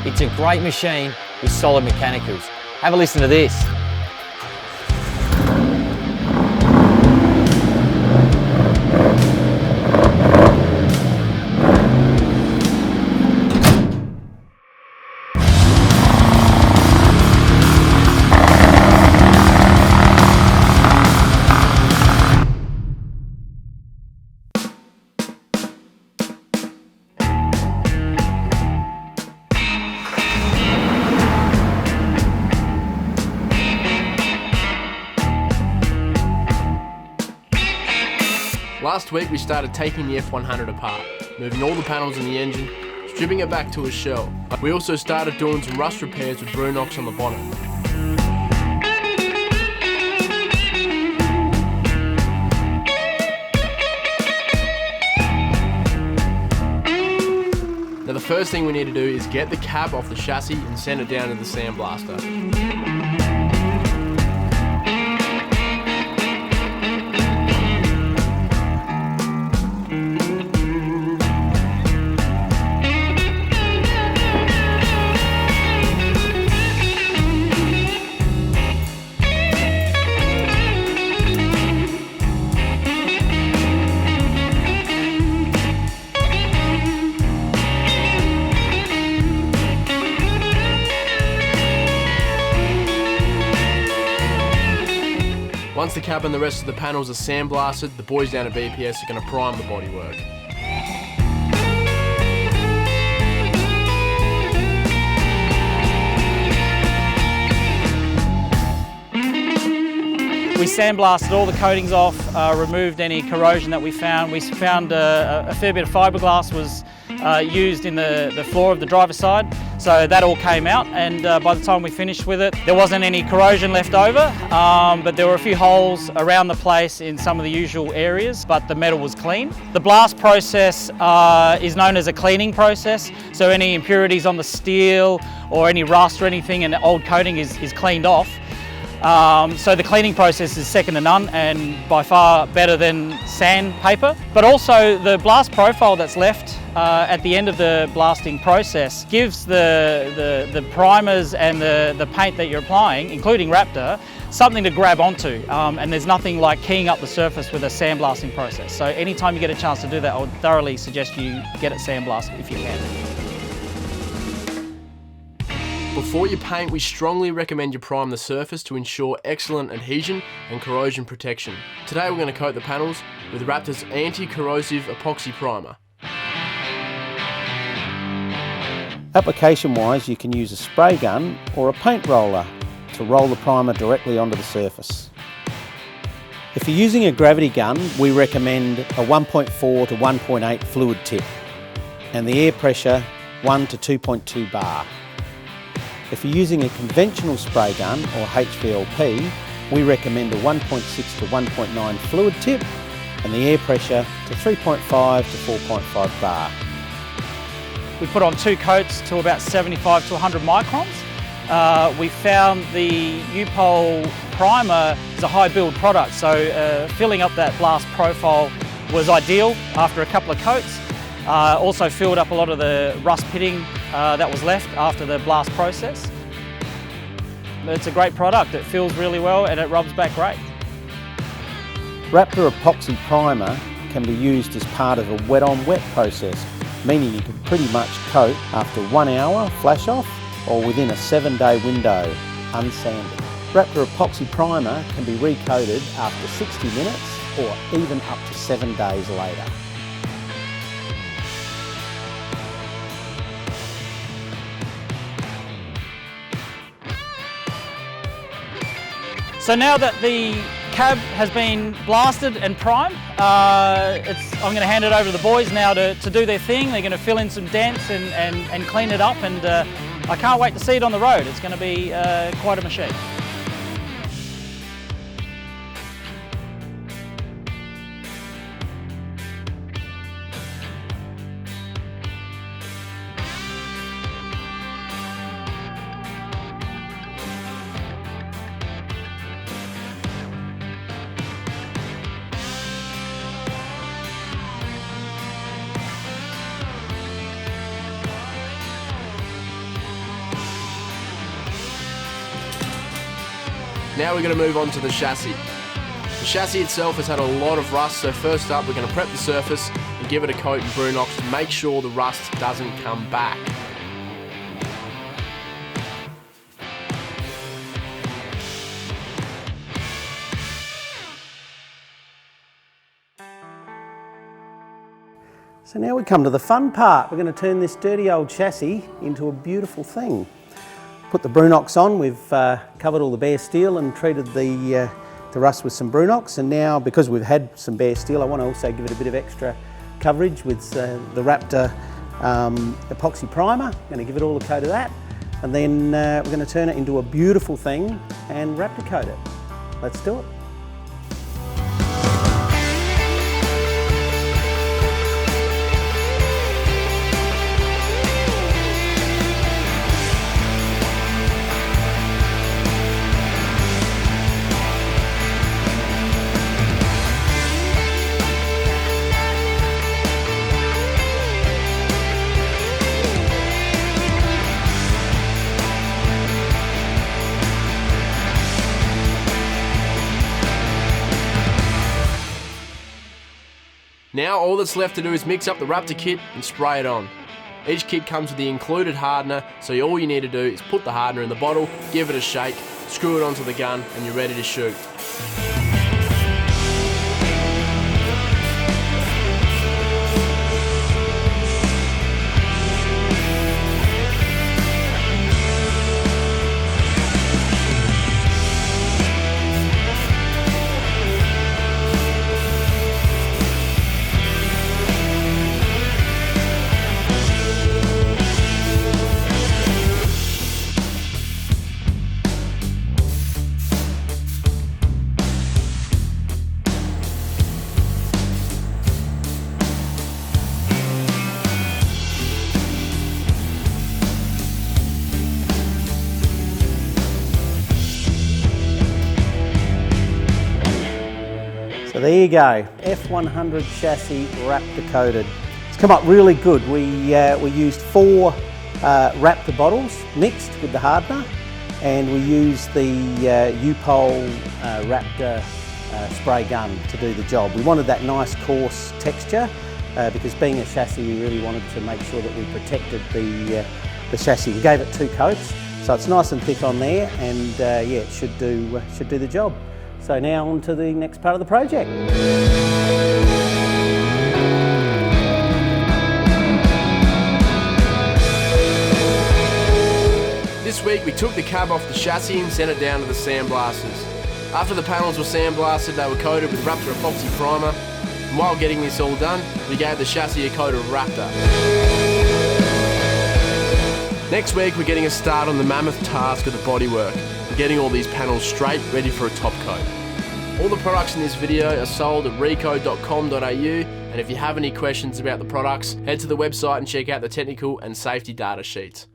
It's a great machine with solid mechanicals. Have a listen to this. Last week we started taking the F-100 apart, moving all the panels in the engine, stripping it back to a shell. We also started doing some rust repairs with Brunox on the bottom. Now the first thing we need to do is get the cab off the chassis and send it down to the sandblaster. Once the cab and the rest of the panels are sandblasted, the boys down at BPS are going to prime the bodywork. We sandblasted all the coatings off, removed any corrosion that we found. We found a fair bit of fiberglass was used in the floor of the driver's side, so that all came out, and by the time we finished with it, there wasn't any corrosion left over, but there were a few holes around the place in some of the usual areas, but the metal was clean. The blast process is known as a cleaning process, so any impurities on the steel or any rust or anything in the old coating is cleaned off. So the cleaning process is second to none and by far better than sandpaper. But also the blast profile that's left at the end of the blasting process gives the primers and the paint that you're applying, including Raptor, something to grab onto. And there's nothing like keying up the surface with a sandblasting process. So anytime you get a chance to do that, I would thoroughly suggest you get it sandblasted if you can. Before you paint, we strongly recommend you prime the surface to ensure excellent adhesion and corrosion protection. Today we're going to coat the panels with Raptor's anti-corrosive epoxy primer. Application-wise, you can use a spray gun or a paint roller to roll the primer directly onto the surface. If you're using a gravity gun, we recommend a 1.4 to 1.8 fluid tip and the air pressure 1 to 2.2 bar. If you're using a conventional spray gun or HVLP, we recommend a 1.6 to 1.9 fluid tip and the air pressure to 3.5 to 4.5 bar. We put on 2 coats to about 75 to 100 microns. We found the U-Pole primer is a high build product, so filling up that blast profile was ideal after a couple of coats. Also filled up a lot of the rust pitting that was left after the blast process. It's a great product, it feels really well and it rubs back great. Raptor epoxy primer can be used as part of a wet-on-wet process, meaning you can pretty much coat after 1 hour flash off or within a 7-day window unsanded. Raptor epoxy primer can be recoated after 60 minutes or even up to 7 days later. So now that the cab has been blasted and primed, I'm going to hand it over to the boys now to do their thing. They're going to fill in some dents and clean it up, and I can't wait to see it on the road. It's going to be quite a machine. Now we're going to move on to the chassis. The chassis itself has had a lot of rust, so first up we're going to prep the surface and give it a coat in Brunox to make sure the rust doesn't come back. So now we come to the fun part. We're going to turn this dirty old chassis into a beautiful thing. Put the Brunox on. We've covered all the bare steel and treated the rust with some Brunox, and now because we've had some bare steel, I want to also give it a bit of extra coverage with the Raptor epoxy primer. I'm going to give it all a coat of that, and then we're going to turn it into a beautiful thing and Raptor coat it. Let's do it. Now all that's left to do is mix up the Raptor kit and spray it on. Each kit comes with the included hardener, so all you need to do is put the hardener in the bottle, give it a shake, screw it onto the gun, and you're ready to shoot. So there you go, F-100 chassis Raptor coated. It's come up really good. We used 4 Raptor bottles mixed with the hardener, and we used the U-Pole Raptor spray gun to do the job. We wanted that nice coarse texture because being a chassis, we really wanted to make sure that we protected the chassis. We gave it 2 coats, so it's nice and thick on there, and yeah, it should do the job. So now on to the next part of the project. This week we took the cab off the chassis and sent it down to the sandblasters. After the panels were sandblasted, they were coated with Raptor epoxy primer, and while getting this all done, we gave the chassis a coat of Raptor. Next week we're getting a start on the mammoth task of the bodywork, and getting all these panels straight, ready for a top coat. All the products in this video are sold at rico.com.au, and if you have any questions about the products, head to the website and check out the technical and safety data sheets.